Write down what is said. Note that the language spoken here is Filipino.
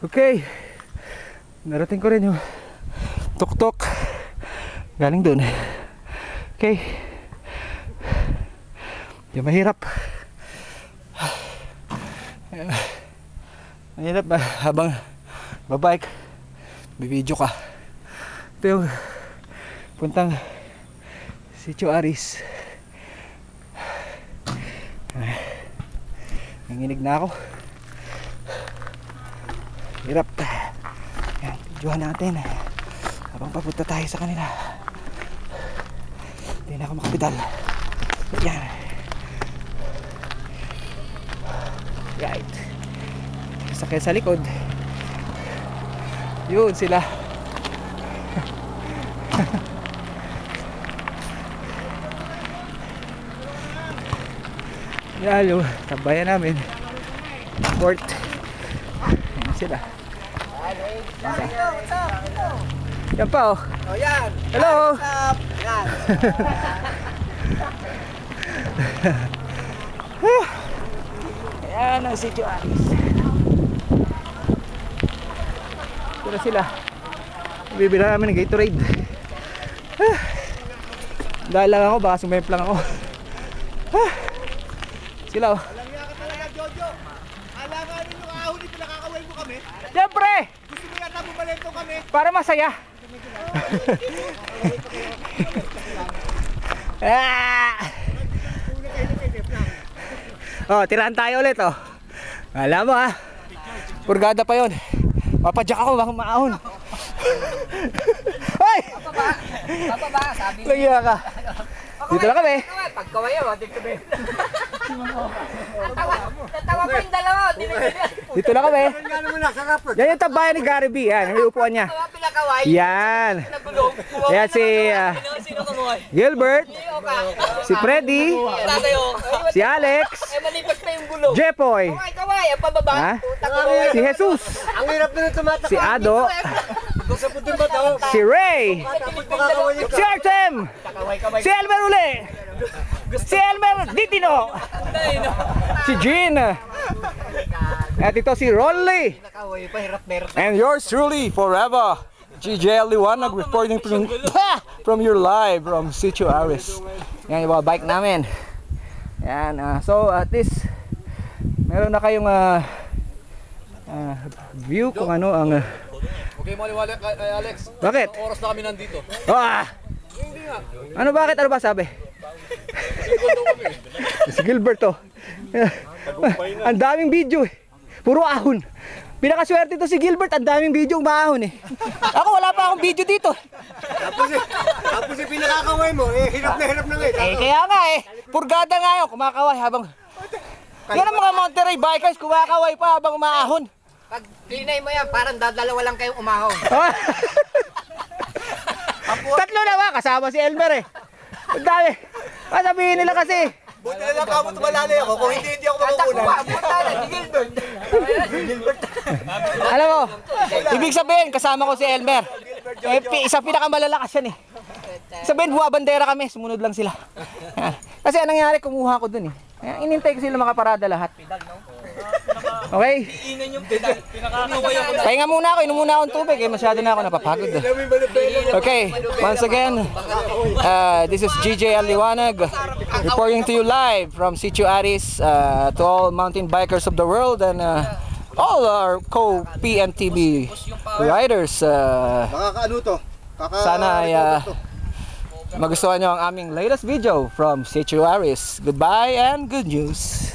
Okay, narating ko rin yung tuktok galing dun. Okay, yung mahirap habang babike bibidyo ka. Ito yung puntang Sitio Aris. Nanginig na ako. Hirap. Yan, videohan natin habang papunta tayo sa kanila. Hindi na ako makapital. Yan. Right. Sakay sa likod. Yun sila. Yan yung tabayan namin. Port. Yan sila. Yan pa oh. Oh yan. Hello. Yan. Ayan ang Sitio Aris. Ito na sila. Bibila namin ng Gatorade. Dahil lang ako, baka sumemplang ako. Sila oh. Alam niya ka talaga, Jojo. Alanganin yung ahon, pinakakaway mo kami. Siyempre! Gusto mo yata bumalento kami. Para masaya. Oh, tirahan tayo ulit oh. Alam mo ha. Purgada pa yon. Papadyak ako baka maahon. Hoy! Papa ba? Sabi Lagyan ka. Dito lang kami. pagkaway mo, dito ba? Natawa ko yung dalawa, Dito lang kami. Ano mo na, sarap. Yan yung tabayan ni Gary B. Yan, yung upuan niya. pinakaway. Yan. Yan si Sino kumuhay? Gilbert, si Freddy, Tatayo. si Alex, Malipas na yung gulong. Jepoy, Kaway, ang pababa. ha? Si Jesus, Ang hirap na tumatakbo. si Ado, Sa puting bato. si Ray, Tapos makakaway yung si Artem, si Elmer uli, si Elmer Ditino, si Jean, at ito si Rolly, kakaway pa, hirap na hirap. and yours truly forever, GJ Liwanag reporting from your live from Sitio Aris. Yan yung mga bike namin. Yan, so at least meron na kayong view kung ano ang Okay, maliwala kay Alex. bakit? Ang oras na kami nandito. Hindi nga. Ano bakit? Ano ba sabi? Si Gilbert to. Ang daming video eh. Puro ahon. Pinakaswerte to si Gilbert, ang daming video umahon eh. Ako wala pa akong video dito. Tapos yung pinakakaway mo, hirap na nga eh. Kaya nga eh. Purgada nga yun, kumakaway habang... Yan ang mga Monterey bikers, kumakaway pa habang umahon. Pag cleanay mo yan, parang dadalawa lang kayong umahon. Tatlo na ba? Kasama si Elmer eh. Ang dami. Sabihin nila kasi. Buti na lang kamo tumalali ako, kung hindi ako makukunan. Alam mo, ibig sabihin kasama ko si Elmer. Isa pinakamalalakas yan eh. Sabihin buwabandera kami, sumunod lang sila. Kasi anong nangyari, kumuha ko dun eh. Inintay ko sila makaparada lahat. Okay? Pahinga muna ako, inom muna akong tubig eh. Masyado na ako napapagod. Okay, once again, this is GJ Liwanag reporting to you live from Sitio Aris, to all mountain bikers of the world and all our co-PNTB riders. Makakaano to? Sana ay magustuhan nyo ang aming latest video from Sitio Aris. Goodbye and good news.